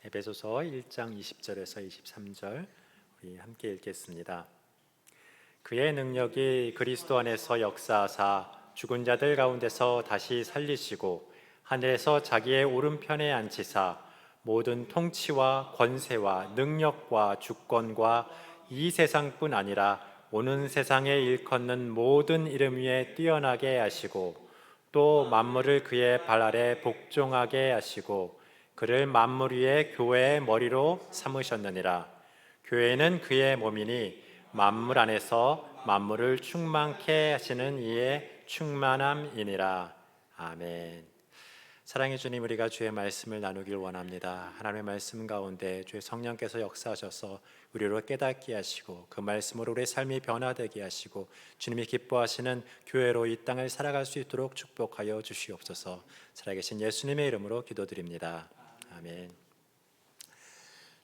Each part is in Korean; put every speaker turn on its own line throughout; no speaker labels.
에베소서 1장 20절에서 23절 우리 함께 읽겠습니다. 그의 능력이 그리스도 안에서 역사하사 죽은 자들 가운데서 다시 살리시고 하늘에서 자기의 오른편에 앉히사 모든 통치와 권세와 능력과 주권과 이 세상뿐 아니라 오는 세상에 일컫는 모든 이름 위에 뛰어나게 하시고 또 만물을 그의 발 아래 복종하게 하시고 그를 만물 위에 교회의 머리로 삼으셨느니라. 교회는 그의 몸이니 만물 안에서 만물을 충만케 하시는 이의 충만함이니라. 아멘. 사랑의 주님, 우리가 주의 말씀을 나누길 원합니다. 하나님의 말씀 가운데 주의 성령께서 역사하셔서 우리로 깨닫게 하시고 그 말씀으로 우리의 삶이 변화되게 하시고 주님이 기뻐하시는 교회로 이 땅을 살아갈 수 있도록 축복하여 주시옵소서. 살아계신 예수님의 이름으로 기도드립니다. 아멘.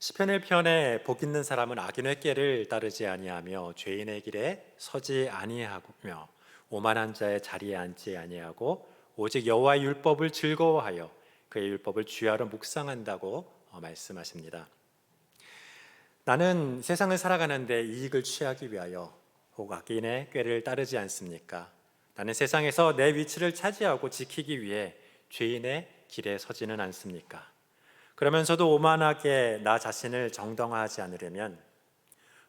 시편 1편에 복 있는 사람은 악인의 꾀를 따르지 아니하며 죄인의 길에 서지 아니하며 오만한 자의 자리에 앉지 아니하고 오직 여호와의 율법을 즐거워하여 그의 율법을 주야로 묵상한다고 말씀하십니다. 나는 세상을 살아가는데 이익을 취하기 위하여 혹 악인의 꾀를 따르지 않습니까? 나는 세상에서 내 위치를 차지하고 지키기 위해 죄인의 길에 서지는 않습니까? 그러면서도 오만하게 나 자신을 정당화하지 않으려면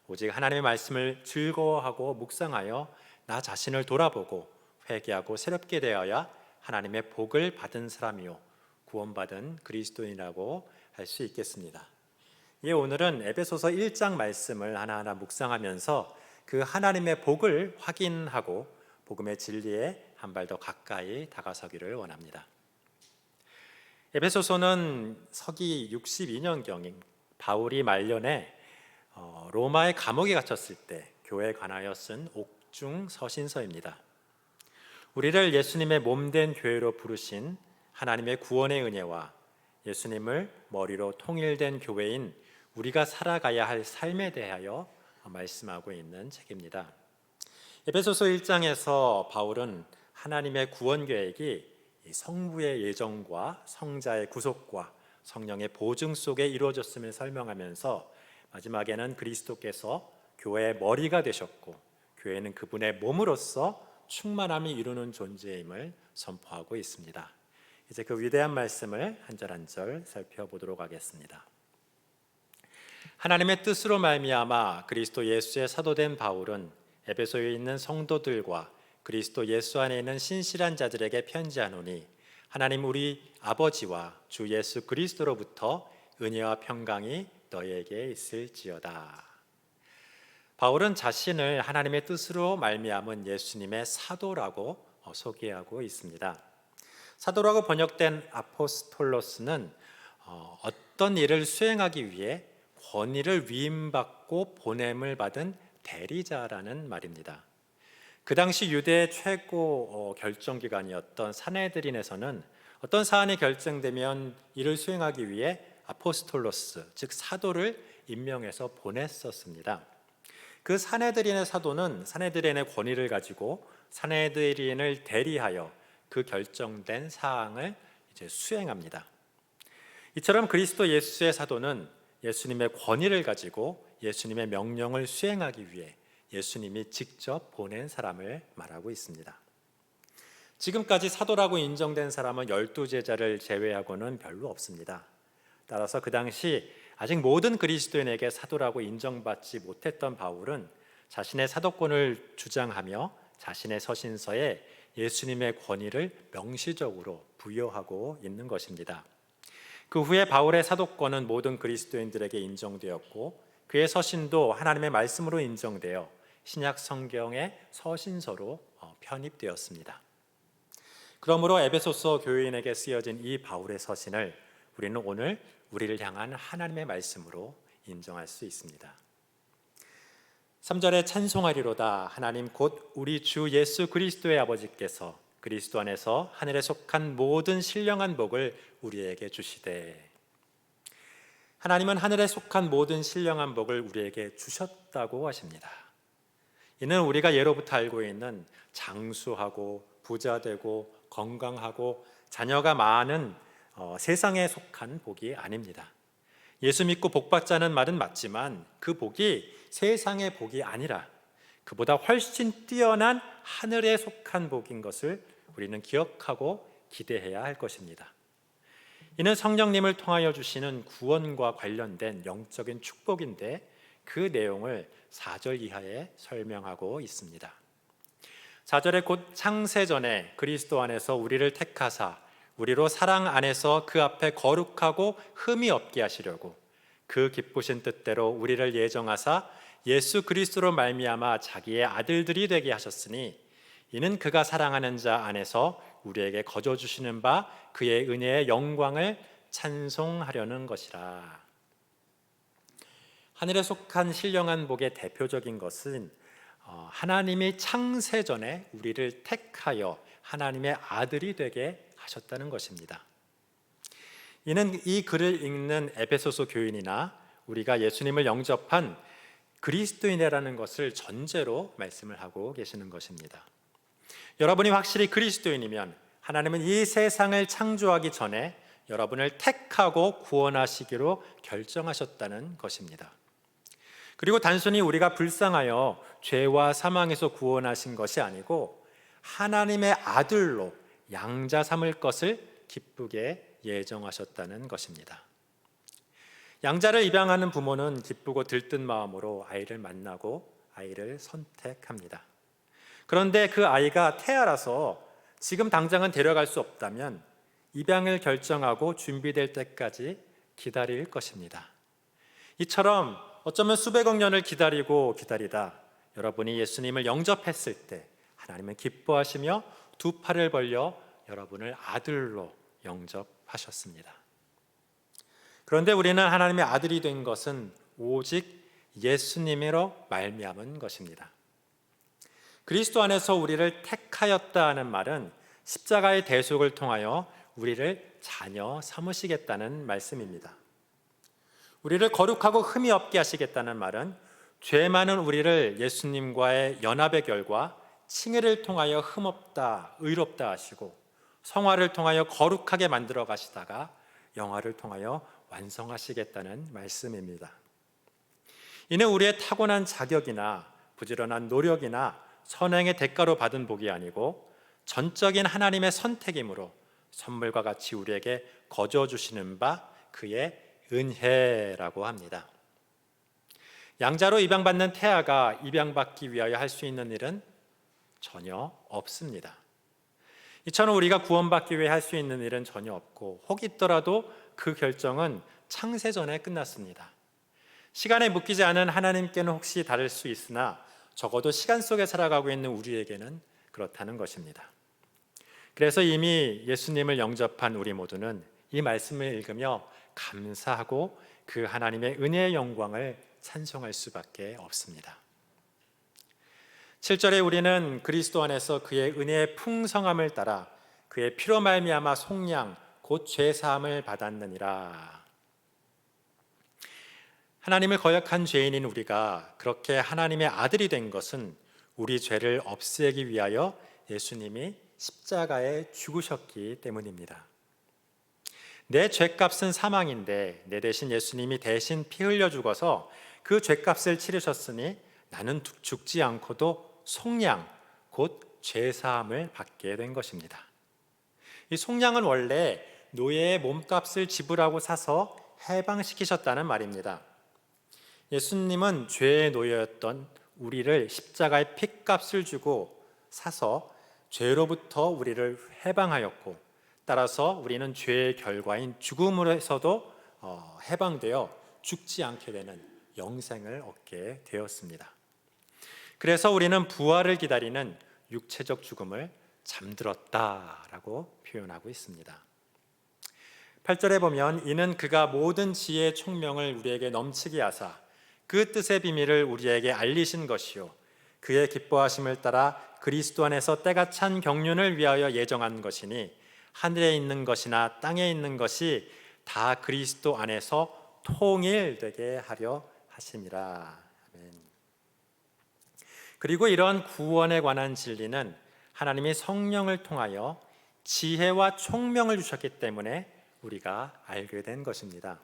오직 하나님의 말씀을 즐거워하고 묵상하여 나 자신을 돌아보고 회개하고 새롭게 되어야 하나님의 복을 받은 사람이요 구원받은 그리스도인이라고 할 수 있겠습니다. 오늘은 에베소서 1장 말씀을 하나하나 묵상하면서 그 하나님의 복을 확인하고 복음의 진리에 한 발 더 가까이 다가서기를 원합니다. 에베소서는 서기 62년경인 바울이 말년에 로마의 감옥에 갇혔을 때 교회에 관하여 쓴 옥중 서신서입니다. 우리를 예수님의 몸된 교회로 부르신 하나님의 구원의 은혜와 예수님을 머리로 통일된 교회인 우리가 살아가야 할 삶에 대하여 말씀하고 있는 책입니다. 에베소서 1장에서 바울은 하나님의 구원 계획이 성부의 예정과 성자의 구속과 성령의 보증 속에 이루어졌음을 설명하면서 마지막에는 그리스도께서 교회의 머리가 되셨고 교회는 그분의 몸으로서 충만함이 이루는 존재임을 선포하고 있습니다. 이제 그 위대한 말씀을 한 절 한 절 살펴보도록 하겠습니다. 하나님의 뜻으로 말미암아 그리스도 예수의 사도된 바울은 에베소에 있는 성도들과 그리스도 예수 안에 있는 신실한 자들에게 편지하노니 하나님 우리 아버지와 주 예수 그리스도로부터 은혜와 평강이 너희에게 있을지어다. 바울은 자신을 하나님의 뜻으로 말미암은 예수님의 사도라고 소개하고 있습니다. 사도라고 번역된 아포스톨로스는 어떤 일을 수행하기 위해 권위를 위임받고 보냄을 받은 대리자라는 말입니다. 그 당시 유대의 최고 결정기관이었던 산헤드린에서는 어떤 사안이 결정되면 이를 수행하기 위해 아포스톨로스, 즉 사도를 임명해서 보냈었습니다. 그 산헤드린의 사도는 산헤드린의 권위를 가지고 산헤드린을 대리하여 그 결정된 사항을 이제 수행합니다. 이처럼 그리스도 예수의 사도는 예수님의 권위를 가지고 예수님의 명령을 수행하기 위해 예수님이 직접 보낸 사람을 말하고 있습니다. 지금까지 사도라고 인정된 사람은 12제자를 제외하고는 별로 없습니다. 따라서 그 당시 아직 모든 그리스도인에게 사도라고 인정받지 못했던 바울은 자신의 사도권을 주장하며 자신의 서신서에 예수님의 권위를 명시적으로 부여하고 있는 것입니다. 그 후에 바울의 사도권은 모든 그리스도인들에게 인정되었고 그의 서신도 하나님의 말씀으로 인정되어 신약 성경의 서신서로 편입되었습니다. 그러므로 에베소서 교회인에게 쓰여진 이 바울의 서신을 우리는 오늘 우리를 향한 하나님의 말씀으로 인정할 수 있습니다. 3절에 찬송하리로다 하나님 곧 우리 주 예수 그리스도의 아버지께서 그리스도 안에서 하늘에 속한 모든 신령한 복을 우리에게 주시되. 하나님은 하늘에 속한 모든 신령한 복을 우리에게 주셨다고 하십니다. 이는 우리가 예로부터 알고 있는 장수하고 부자되고 건강하고 자녀가 많은 세상에 속한 복이 아닙니다. 예수 믿고 복 받자는 말은 맞지만 그 복이 세상의 복이 아니라 그보다 훨씬 뛰어난 하늘에 속한 복인 것을 우리는 기억하고 기대해야 할 것입니다. 이는 성령님을 통하여 주시는 구원과 관련된 영적인 축복인데 그 내용을 4절 이하에 설명하고 있습니다. 4절에 곧 창세전에 그리스도 안에서 우리를 택하사 우리로 사랑 안에서 그 앞에 거룩하고 흠이 없게 하시려고 그 기쁘신 뜻대로 우리를 예정하사 예수 그리스도로 말미암아 자기의 아들들이 되게 하셨으니 이는 그가 사랑하는 자 안에서 우리에게 거저 주시는 바 그의 은혜의 영광을 찬송하려는 것이라. 하늘에 속한 신령한 복의 대표적인 것은 하나님이 창세전에 우리를 택하여 하나님의 아들이 되게 하셨다는 것입니다. 이는 이 글을 읽는 에베소서 교인이나 우리가 예수님을 영접한 그리스도인이라는 것을 전제로 말씀을 하고 계시는 것입니다. 여러분이 확실히 그리스도인이면 하나님은 이 세상을 창조하기 전에 여러분을 택하고 구원하시기로 결정하셨다는 것입니다. 그리고 단순히 우리가 불쌍하여 죄와 사망에서 구원하신 것이 아니고 하나님의 아들로 양자 삼을 것을 기쁘게 예정하셨다는 것입니다. 양자를 입양하는 부모는 기쁘고 들뜬 마음으로 아이를 만나고 아이를 선택합니다. 그런데 그 아이가 태아라서 지금 당장은 데려갈 수 없다면 입양을 결정하고 준비될 때까지 기다릴 것입니다. 이처럼 어쩌면 수백억 년을 기다리다 여러분이 예수님을 영접했을 때 하나님은 기뻐하시며 두 팔을 벌려 여러분을 아들로 영접하셨습니다. 그런데 우리는 하나님의 아들이 된 것은 오직 예수님으로 말미암은 것입니다. 그리스도 안에서 우리를 택하였다 하는 말은 십자가의 대속을 통하여 우리를 자녀 삼으시겠다는 말씀입니다. 우리를 거룩하고 흠이 없게 하시겠다는 말은 죄 많은 우리를 예수님과의 연합의 결과 칭의를 통하여 흠없다, 의롭다 하시고 성화를 통하여 거룩하게 만들어 가시다가 영화를 통하여 완성하시겠다는 말씀입니다. 이는 우리의 타고난 자격이나 부지런한 노력이나 선행의 대가로 받은 복이 아니고 전적인 하나님의 선택이므로 선물과 같이 우리에게 거저 주시는 바 그의 은혜라고 합니다. 양자로 입양받는 태아가 입양받기 위하여 할 수 있는 일은 전혀 없습니다. 이처럼 우리가 구원받기 위해 할 수 있는 일은 전혀 없고 혹 있더라도 그 결정은 창세전에 끝났습니다. 시간에 묶이지 않은 하나님께는 혹시 다를 수 있으나 적어도 시간 속에 살아가고 있는 우리에게는 그렇다는 것입니다. 그래서 이미 예수님을 영접한 우리 모두는 이 말씀을 읽으며 감사하고 그 하나님의 은혜의 영광을 찬송할 수밖에 없습니다. 7절에 우리는 그리스도 안에서 그의 은혜의 풍성함을 따라 그의 피로 말미암아 속량 곧 죄사함을 받았느니라. 하나님을 거역한 죄인인 우리가 그렇게 하나님의 아들이 된 것은 우리 죄를 없애기 위하여 예수님이 십자가에 죽으셨기 때문입니다. 내 죄값은 사망인데 내 대신 예수님이 대신 피 흘려 죽어서 그 죄값을 치르셨으니 나는 죽지 않고도 속량 곧 죄사함을 받게 된 것입니다. 이 속량은 원래 노예의 몸값을 지불하고 사서 해방시키셨다는 말입니다. 예수님은 죄의 노예였던 우리를 십자가의 핏값을 주고 사서 죄로부터 우리를 해방하였고 따라서 우리는 죄의 결과인 죽음으로서도 해방되어 죽지 않게 되는 영생을 얻게 되었습니다. 그래서 우리는 부활을 기다리는 육체적 죽음을 잠들었다라고 표현하고 있습니다. 8절에 보면 이는 그가 모든 지혜의 총명을 우리에게 넘치게 하사 그 뜻의 비밀을 우리에게 알리신 것이요 그의 기뻐하심을 따라 그리스도 안에서 때가 찬 경륜을 위하여 예정한 것이니 하늘에 있는 것이나 땅에 있는 것이 다 그리스도 안에서 통일되게 하려 하심이라. 아멘. 그리고 이런 구원에 관한 진리는 하나님이 성령을 통하여 지혜와 총명을 주셨기 때문에 우리가 알게 된 것입니다.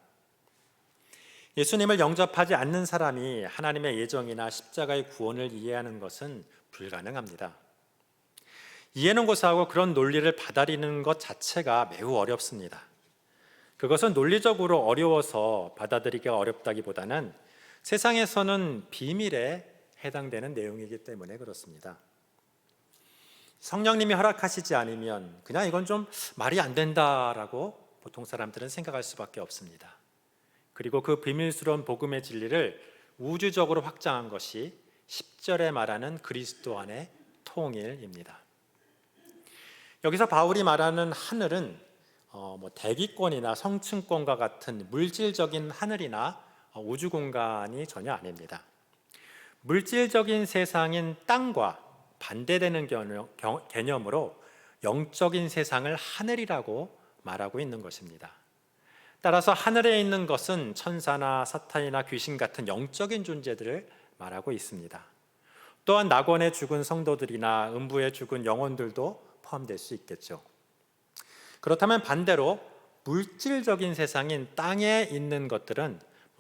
예수님을 영접하지 않는 사람이 하나님의 예정이나 십자가의 구원을 이해하는 것은 불가능합니다. 이해는 고사하고 그런 논리를 받아들이는 것 자체가 매우 어렵습니다. 그것은 논리적으로 어려워서 받아들이기가 어렵다기보다는 세상에서는 비밀에 해당되는 내용이기 때문에 그렇습니다. 성령님이 허락하시지 않으면 그냥 이건 좀 말이 안 된다라고 보통 사람들은 생각할 수밖에 없습니다. 그리고 그 비밀스러운 복음의 진리를 우주적으로 확장한 것이 10절에 말하는 그리스도 안의 통일입니다. 여기서 바울이 말하는 하늘은 대기권이나 성층권과 같은 물질적인 하늘이나 우주 공간이 전혀 아닙니다. 물질적인 세상인 땅과 반대되는 개념으로 영적인 세상을 하늘이라고 말하고 있는 것입니다. 따라서 하늘에 있는 것은 천사나 사탄이나 귀신 같은 영적인 존재들을 말하고 있습니다. 또한 낙원에 죽은 성도들이나 음부에 죽은 영혼들도 포함될 수 있겠죠. 그렇다면 반대로 물질적인 세상인 땅에 있는 것들은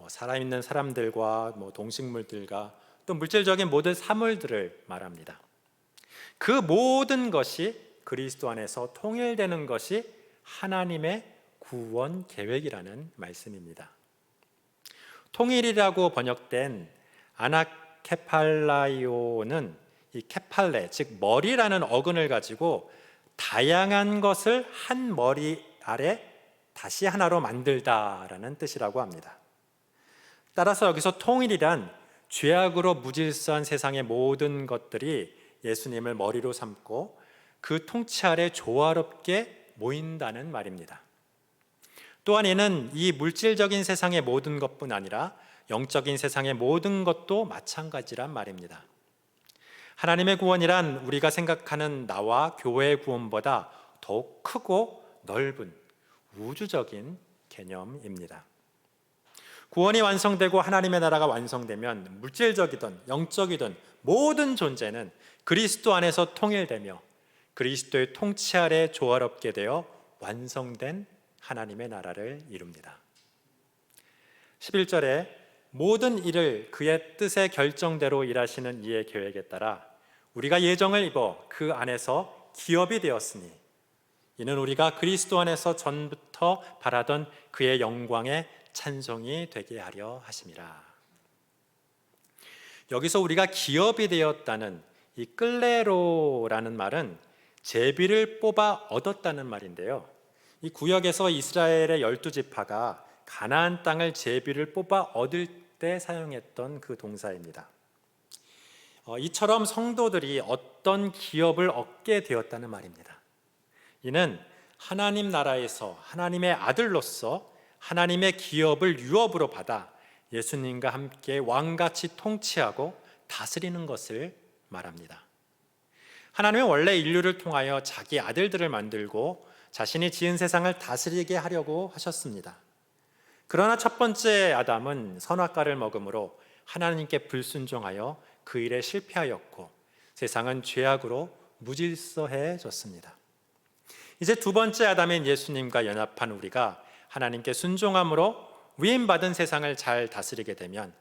살아있는 사람들과 동식물들과 또 물질적인 모든 사물들을 말합니다. 그 모든 것이 그리스도 안에서 통일되는 것이 하나님의 구원 계획이라는 말씀입니다. 통일이라고 번역된 아나케팔라이오는 이 케팔레, 즉 머리라는 어근을 가지고 다양한 것을 한 머리 아래 다시 하나로 만들다라는 뜻이라고 합니다. 따라서 여기서 통일이란 죄악으로 무질서한 세상의 모든 것들이 예수님을 머리로 삼고 그 통치 아래 조화롭게 모인다는 말입니다. 또한 이는 이 물질적인 세상의 모든 것뿐 아니라 영적인 세상의 모든 것도 마찬가지란 말입니다. 하나님의 구원이란 우리가 생각하는 나와 교회의 구원보다 더욱 크고 넓은 우주적인 개념입니다. 구원이 완성되고 하나님의 나라가 완성되면 물질적이든 영적이든 모든 존재는 그리스도 안에서 통일되며 그리스도의 통치 아래 조화롭게 되어 완성된 하나님의 나라를 이룹니다. 11절에 모든 일을 그의 뜻의 결정대로 일하시는 이의 계획에 따라 우리가 예정을 입어 그 안에서 기업이 되었으니 이는 우리가 그리스도 안에서 전부터 바라던 그의 영광의 찬송이 되게 하려 하심이라. 여기서 우리가 기업이 되었다는 이 끌레로라는 말은 제비를 뽑아 얻었다는 말인데요. 이 구역에서 이스라엘의 12지파가 가나안 땅을 제비를 뽑아 얻을 때 사용했던 그 동사입니다. 이처럼 성도들이 어떤 기업을 얻게 되었다는 말입니다. 이는 하나님 나라에서 하나님의 아들로서 하나님의 기업을 유업으로 받아 예수님과 함께 왕같이 통치하고 다스리는 것을 말합니다. 하나님은 원래 인류를 통하여 자기 아들들을 만들고 자신이 지은 세상을 다스리게 하려고 하셨습니다. 그러나 첫 번째 아담은 선악과를 먹음으로 하나님께 불순종하여 그 일에 실패하였고 세상은 죄악으로 무질서해졌습니다. 이제 두 번째 아담인 예수님과 연합한 우리가 하나님께 순종함으로 위임받은 세상을 잘 다스리게 되면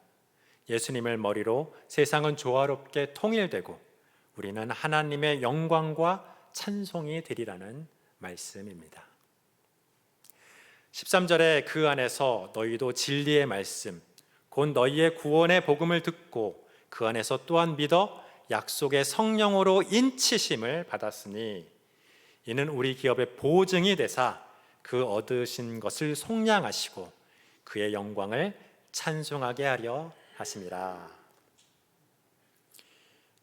예수님을 머리로 세상은 조화롭게 통일되고 우리는 하나님의 영광과 찬송이 되리라는 말씀입니다. 13절에 그 안에서 너희도 진리의 말씀 곧 너희의 구원의 복음을 듣고 그 안에서 또한 믿어 약속의 성령으로 인치심을 받았으니 이는 우리 기업의 보증이 되사 그 얻으신 것을 속량하시고 그의 영광을 찬송하게 하려 하심이라.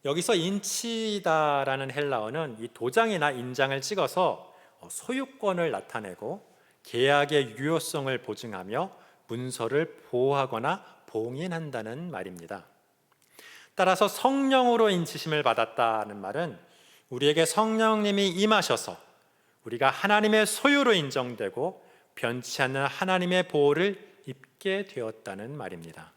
여기서 인치다라는 헬라어는 이 도장이나 인장을 찍어서 소유권을 나타내고 계약의 유효성을 보증하며 문서를 보호하거나 봉인한다는 말입니다. 따라서 성령으로 인치심을 받았다는 말은 우리에게 성령님이 임하셔서 우리가 하나님의 소유로 인정되고 변치 않는 하나님의 보호를 입게 되었다는 말입니다.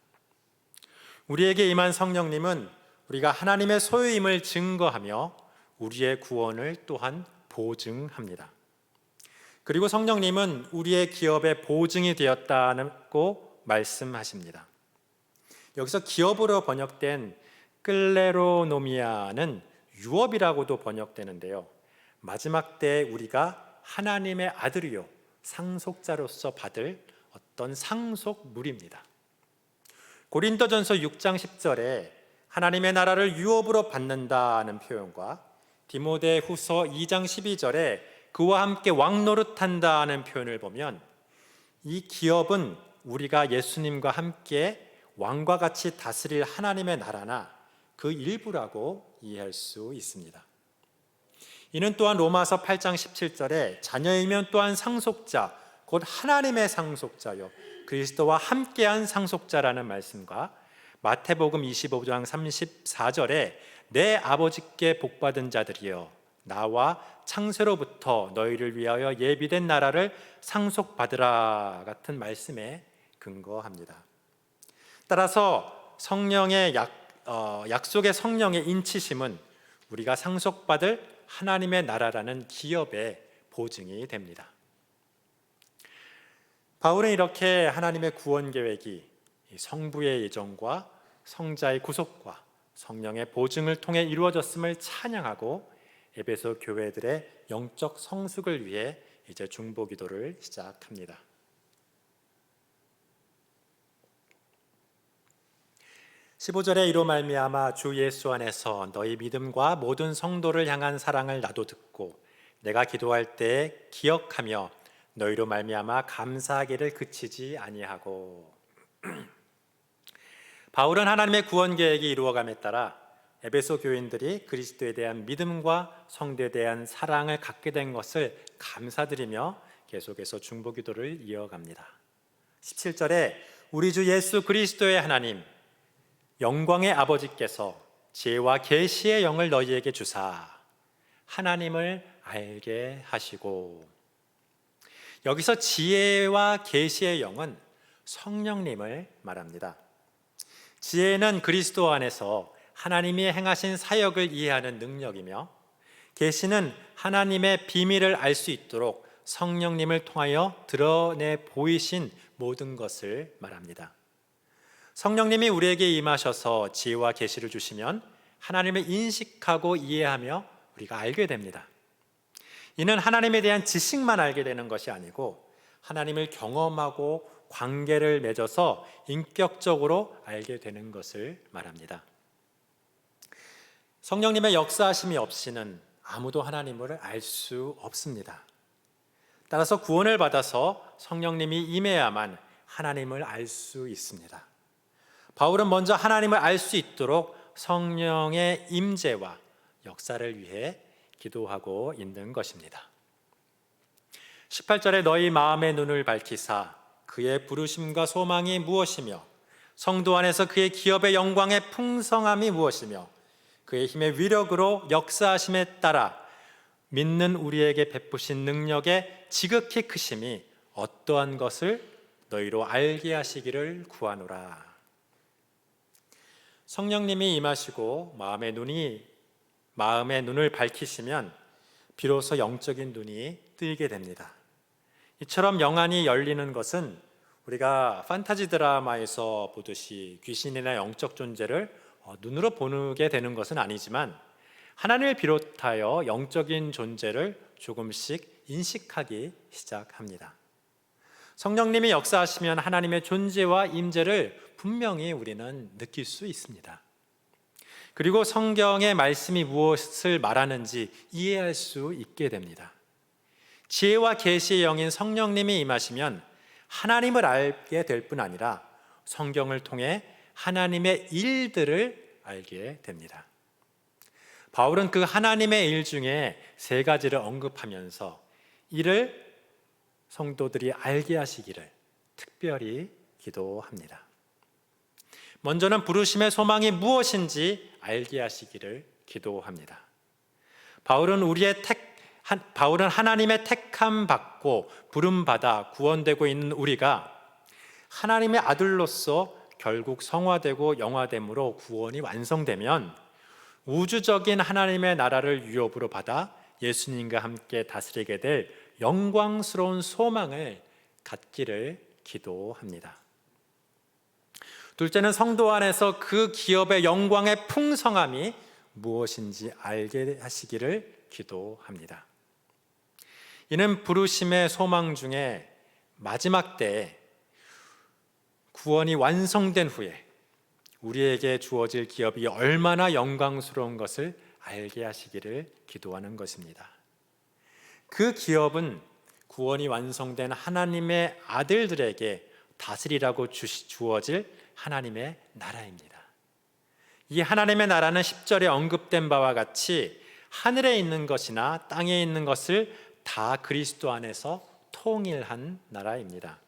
우리에게 임한 성령님은 우리가 하나님의 소유임을 증거하며 우리의 구원을 또한 보증합니다. 그리고 성령님은 우리의 기업의 보증이 되었다고 말씀하십니다. 여기서 기업으로 번역된 클레로노미아는 유업이라고도 번역되는데요. 마지막 때에 우리가 하나님의 아들이요 상속자로서 받을 어떤 상속물입니다. 고린도전서 6장 10절에 하나님의 나라를 유업으로 받는다는 표현과 디모데후서 2장 12절에 그와 함께 왕노릇한다는 표현을 보면 이 기업은 우리가 예수님과 함께 왕과 같이 다스릴 하나님의 나라나 그 일부라고 이해할 수 있습니다. 이는 또한 로마서 8장 17절에 자녀이면 또한 상속자 곧 하나님의 상속자요 그리스도와 함께한 상속자라는 말씀과 마태복음 25장 34절에 내 아버지께 복받은 자들이여 나와 창세로부터 너희를 위하여 예비된 나라를 상속받으라 같은 말씀에 근거합니다. 따라서 성령의 약속의 성령의 인치심은 우리가 상속받을 하나님의 나라라는 기업의 보증이 됩니다. 바울은 이렇게 하나님의 구원 계획이 성부의 예정과 성자의 구속과 성령의 보증을 통해 이루어졌음을 찬양하고 에베소 교회들의 영적 성숙을 위해 이제 중보 기도를 시작합니다. 15절에 이로 말미암아 주 예수 안에서 너희 믿음과 모든 성도를 향한 사랑을 나도 듣고 내가 기도할 때 기억하며 너희로 말미암아 감사하기를 그치지 아니하고. 바울은 하나님의 구원 계획이 이루어감에 따라 에베소 교인들이 그리스도에 대한 믿음과 성도에 대한 사랑을 갖게 된 것을 감사드리며 계속해서 중보 기도를 이어갑니다. 17절에 우리 주 예수 그리스도의 하나님 영광의 아버지께서 지혜와 계시의 영을 너희에게 주사 하나님을 알게 하시고. 여기서 지혜와 계시의 영은 성령님을 말합니다. 지혜는 그리스도 안에서 하나님이 행하신 사역을 이해하는 능력이며 계시는 하나님의 비밀을 알 수 있도록 성령님을 통하여 드러내 보이신 모든 것을 말합니다. 성령님이 우리에게 임하셔서 지혜와 계시를 주시면 하나님을 인식하고 이해하며 우리가 알게 됩니다. 이는 하나님에 대한 지식만 알게 되는 것이 아니고 하나님을 경험하고 관계를 맺어서 인격적으로 알게 되는 것을 말합니다. 성령님의 역사하심이 없이는 아무도 하나님을 알 수 없습니다. 따라서 구원을 받아서 성령님이 임해야만 하나님을 알 수 있습니다. 바울은 먼저 하나님을 알 수 있도록 성령의 임재와 역사를 위해 기도하고 있는 것입니다. 18절에 너희 마음의 눈을 밝히사 그의 부르심과 소망이 무엇이며 성도 안에서 그의 기업의 영광의 풍성함이 무엇이며 그의 힘의 위력으로 역사하심에 따라 믿는 우리에게 베푸신 능력의 지극히 크심이 어떠한 것을 너희로 알게 하시기를 구하노라. 성령님이 임하시고 마음의 눈을 밝히시면 비로소 영적인 눈이 뜨이게 됩니다. 이처럼 영안이 열리는 것은 우리가 판타지 드라마에서 보듯이 귀신이나 영적 존재를 눈으로 보게 되는 것은 아니지만 하나님을 비롯하여 영적인 존재를 조금씩 인식하기 시작합니다. 성령님이 역사하시면 하나님의 존재와 임재를 분명히 우리는 느낄 수 있습니다. 그리고 성경의 말씀이 무엇을 말하는지 이해할 수 있게 됩니다. 지혜와 계시의 영인 성령님이 임하시면 하나님을 알게 될 뿐 아니라 성경을 통해 하나님의 일들을 알게 됩니다. 바울은 그 하나님의 일 중에 세 가지를 언급하면서 이를 성도들이 알게 하시기를 특별히 기도합니다. 먼저는 부르심의 소망이 무엇인지 알게 하시기를 기도합니다. 바울은 하나님의 택함 받고 부름 받아 구원되고 있는 우리가 하나님의 아들로서 결국 성화되고 영화됨으로 구원이 완성되면 우주적인 하나님의 나라를 유업으로 받아 예수님과 함께 다스리게 될 영광스러운 소망을 갖기를 기도합니다. 둘째는 성도 안에서 그 기업의 영광의 풍성함이 무엇인지 알게 하시기를 기도합니다. 이는 부르심의 소망 중에 마지막 때에 구원이 완성된 후에 우리에게 주어질 기업이 얼마나 영광스러운 것을 알게 하시기를 기도하는 것입니다. 그 기업은 구원이 완성된 하나님의 아들들에게 다스리라고 주어질 하나님의 나라입니다. 이 하나님의 나라는 10절에 언급된 바와 같이 하늘에 있는 것이나 땅에 있는 것을 다 그리스도 안에서 통일한 나라입니다.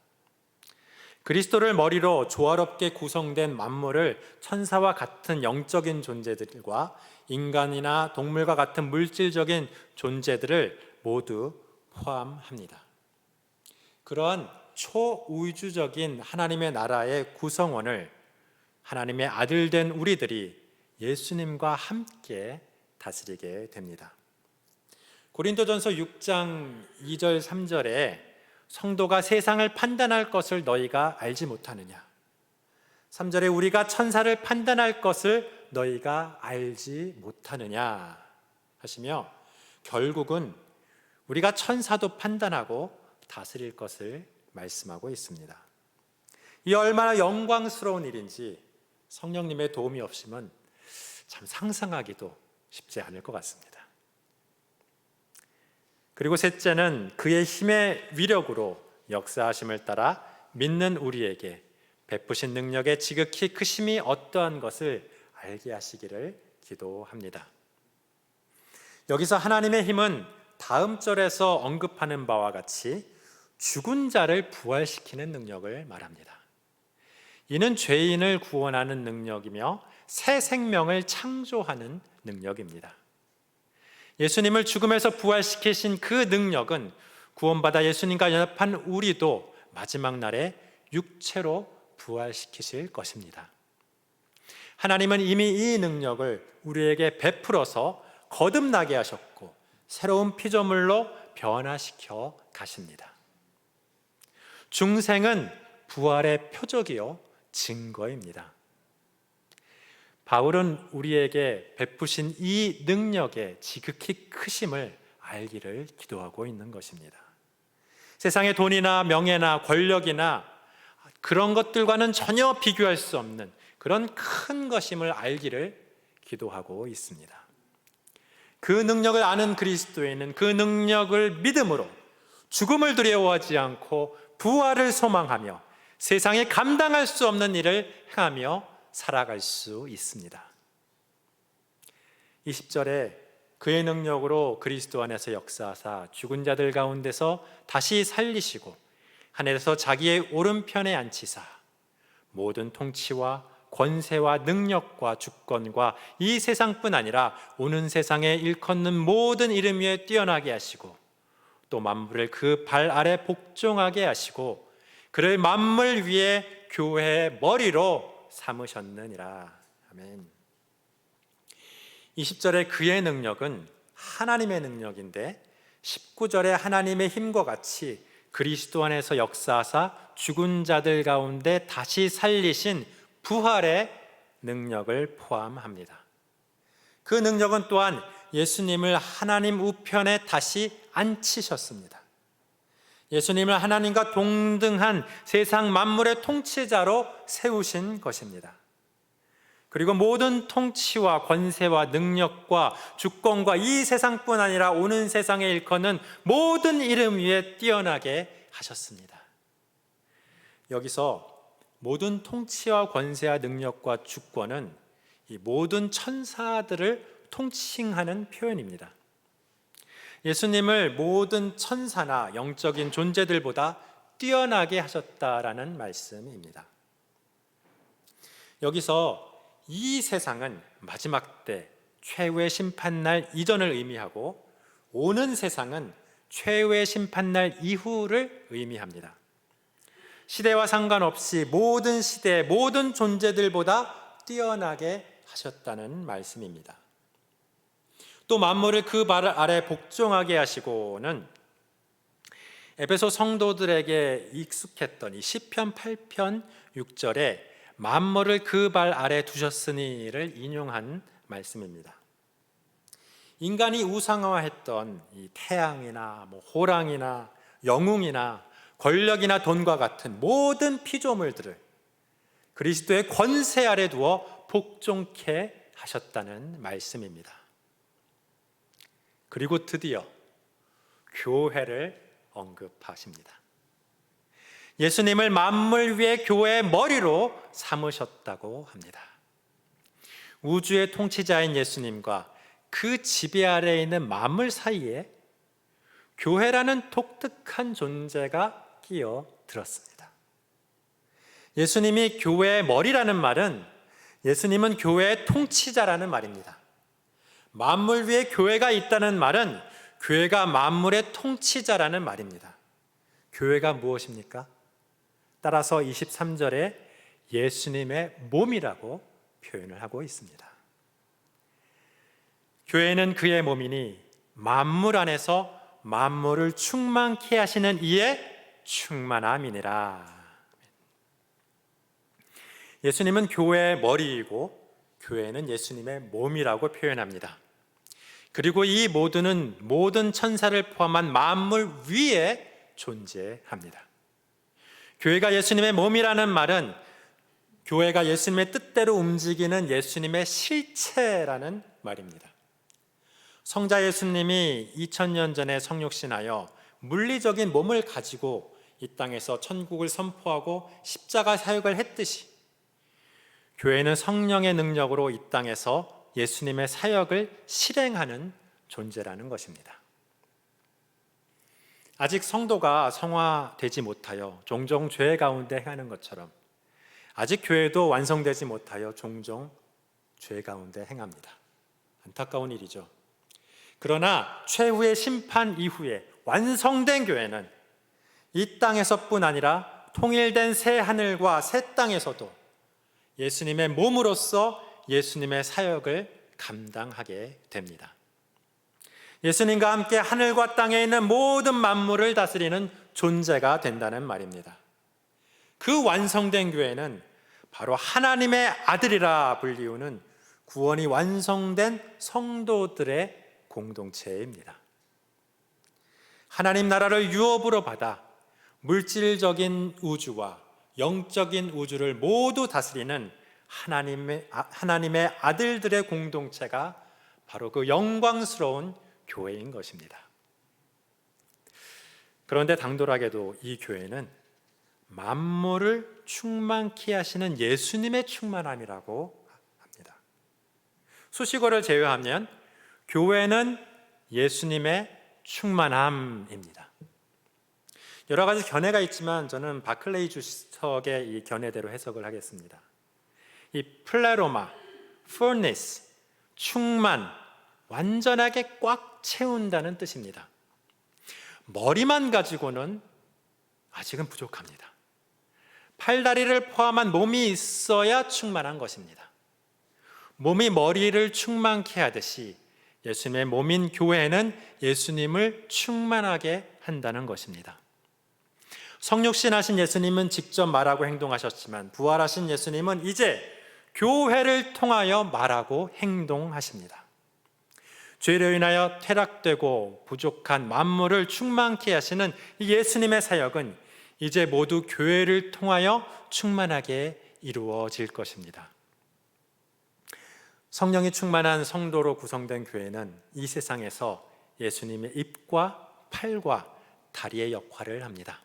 그리스도를 머리로 조화롭게 구성된 만물을 천사와 같은 영적인 존재들과 인간이나 동물과 같은 물질적인 존재들을 모두 포함합니다. 그러한 초우주적인 하나님의 나라의 구성원을 하나님의 아들된 우리들이 예수님과 함께 다스리게 됩니다. 고린도전서 6장 2절 3절에 성도가 세상을 판단할 것을 너희가 알지 못하느냐, 3절에 우리가 천사를 판단할 것을 너희가 알지 못하느냐 하시며 결국은 우리가 천사도 판단하고 다스릴 것을 말씀하고 있습니다. 이 얼마나 영광스러운 일인지 성령님의 도움이 없이면 참 상상하기도 쉽지 않을 것 같습니다. 그리고 셋째는 그의 힘의 위력으로 역사하심을 따라 믿는 우리에게 베푸신 능력의 지극히 크심이 어떠한 것을 알게 하시기를 기도합니다. 여기서 하나님의 힘은 다음 절에서 언급하는 바와 같이 죽은 자를 부활시키는 능력을 말합니다. 이는 죄인을 구원하는 능력이며 새 생명을 창조하는 능력입니다. 예수님을 죽음에서 부활시키신 그 능력은 구원받아 예수님과 연합한 우리도 마지막 날에 육체로 부활시키실 것입니다. 하나님은 이미 이 능력을 우리에게 베풀어서 거듭나게 하셨고 새로운 피조물로 변화시켜 가십니다. 중생은 부활의 표적이요 증거입니다. 바울은 우리에게 베푸신 이 능력의 지극히 크심을 알기를 기도하고 있는 것입니다. 세상의 돈이나 명예나 권력이나 그런 것들과는 전혀 비교할 수 없는 그런 큰 것임을 알기를 기도하고 있습니다. 그 능력을 아는 그리스도인은 그 능력을 믿음으로 죽음을 두려워하지 않고 부활을 소망하며 세상에 감당할 수 없는 일을 행하며 살아갈 수 있습니다. 20절에 그의 능력으로 그리스도 안에서 역사하사 죽은 자들 가운데서 다시 살리시고 하늘에서 자기의 오른편에 앉히사 모든 통치와 권세와 능력과 주권과 이 세상뿐 아니라 오는 세상에 일컫는 모든 이름 위에 뛰어나게 하시고 또 만물을 그 발 아래 복종하게 하시고 그를 만물 위에 교회의 머리로 삼으셨느니라. 아멘. 20절에 그의 능력은 하나님의 능력인데 19절에 하나님의 힘과 같이 그리스도 안에서 역사하사 죽은 자들 가운데 다시 살리신 부활의 능력을 포함합니다. 그 능력은 또한 예수님을 하나님 우편에 다시 앉히셨습니다. 예수님을 하나님과 동등한 세상 만물의 통치자로 세우신 것입니다. 그리고 모든 통치와 권세와 능력과 주권과 이 세상뿐 아니라 오는 세상에 일컫는 모든 이름 위에 뛰어나게 하셨습니다. 여기서 모든 통치와 권세와 능력과 주권은 이 모든 천사들을 통칭하는 표현입니다. 예수님을 모든 천사나 영적인 존재들보다 뛰어나게 하셨다라는 말씀입니다. 여기서 이 세상은 마지막 때 최후의 심판날 이전을 의미하고 오는 세상은 최후의 심판날 이후를 의미합니다. 시대와 상관없이 모든 시대, 모든 존재들보다 뛰어나게 하셨다는 말씀입니다. 또 만물을 그 발 아래 복종하게 하시고는 에베소 성도들에게 익숙했던 이 시편 8편 6절에 만물을 그 발 아래 두셨으니를 인용한 말씀입니다. 인간이 우상화했던 이 태양이나 호랑이나 영웅이나 권력이나 돈과 같은 모든 피조물들을 그리스도의 권세 아래 두어 복종케 하셨다는 말씀입니다. 그리고 드디어 교회를 언급하십니다. 예수님을 만물 위의 교회의 머리로 삼으셨다고 합니다. 우주의 통치자인 예수님과 그 지배 아래에 있는 만물 사이에 교회라는 독특한 존재가 끼어 들었습니다. 예수님이 교회의 머리라는 말은 예수님은 교회의 통치자라는 말입니다. 만물 위에 교회가 있다는 말은 교회가 만물의 통치자라는 말입니다. 교회가 무엇입니까? 따라서 23절에 예수님의 몸이라고 표현을 하고 있습니다. 교회는 그의 몸이니 만물 안에서 만물을 충만케 하시는 이의 충만함이니라. 예수님은 교회의 머리이고 교회는 예수님의 몸이라고 표현합니다. 그리고 이 모두는 모든 천사를 포함한 만물 위에 존재합니다. 교회가 예수님의 몸이라는 말은 교회가 예수님의 뜻대로 움직이는 예수님의 실체라는 말입니다. 성자 예수님이 2000년 전에 성육신하여 물리적인 몸을 가지고 이 땅에서 천국을 선포하고 십자가 사역을 했듯이 교회는 성령의 능력으로 이 땅에서 예수님의 사역을 실행하는 존재라는 것입니다. 아직 성도가 성화되지 못하여 종종 죄 가운데 행하는 것처럼 아직 교회도 완성되지 못하여 종종 죄 가운데 행합니다. 안타까운 일이죠. 그러나 최후의 심판 이후에 완성된 교회는 이 땅에서뿐 아니라 통일된 새 하늘과 새 땅에서도 예수님의 몸으로서 예수님의 사역을 감당하게 됩니다. 예수님과 함께 하늘과 땅에 있는 모든 만물을 다스리는 존재가 된다는 말입니다. 그 완성된 교회는 바로 하나님의 아들이라 불리우는 구원이 완성된 성도들의 공동체입니다. 하나님 나라를 유업으로 받아 물질적인 우주와 영적인 우주를 모두 다스리는 하나님의 아들들의 공동체가 바로 그 영광스러운 교회인 것입니다. 그런데 당돌하게도 이 교회는 만물을 충만케 하시는 예수님의 충만함이라고 합니다. 수식어를 제외하면 교회는 예수님의 충만함입니다. 여러 가지 견해가 있지만 저는 바클레이 주석의 이 견해대로 해석을 하겠습니다. 이 플레로마, 풀니스, 충만, 완전하게 꽉 채운다는 뜻입니다. 머리만 가지고는 아직은 부족합니다. 팔다리를 포함한 몸이 있어야 충만한 것입니다. 몸이 머리를 충만케 하듯이 예수님의 몸인 교회는 예수님을 충만하게 한다는 것입니다. 성육신하신 예수님은 직접 말하고 행동하셨지만 부활하신 예수님은 이제 교회를 통하여 말하고 행동하십니다. 죄로 인하여 퇴락되고 부족한 만물을 충만케 하시는 이 예수님의 사역은 이제 모두 교회를 통하여 충만하게 이루어질 것입니다. 성령이 충만한 성도로 구성된 교회는 이 세상에서 예수님의 입과 팔과 다리의 역할을 합니다.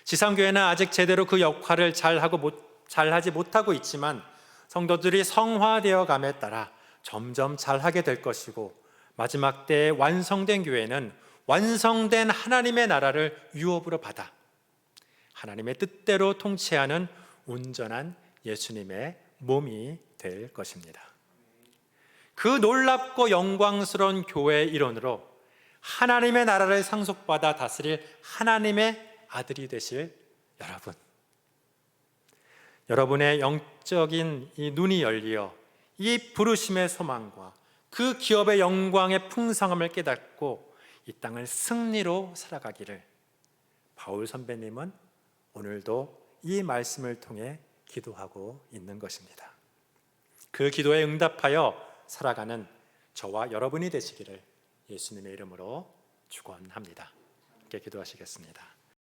지상교회는 아직 제대로 그 역할을 잘하지 못하고 있지만 성도들이 성화되어 감에 따라 점점 잘하게 될 것이고 마지막 때에 완성된 교회는 완성된 하나님의 나라를 유업으로 받아 하나님의 뜻대로 통치하는 온전한 예수님의 몸이 될 것입니다. 그 놀랍고 영광스러운 교회의 일원으로 하나님의 나라를 상속받아 다스릴 하나님의 아들이 되실 여러분, 여러분의 영적인 이 눈이 열리어 이 부르심의 소망과 그 기업의 영광의 풍성함을 깨닫고 이 땅을 승리로 살아가기를 바울 선배님은 오늘도 이 말씀을 통해 기도하고 있는 것입니다. 그 기도에 응답하여 살아가는 저와 여러분이 되시기를 예수님의 이름으로 축원합니다. 함께 기도하시겠습니다.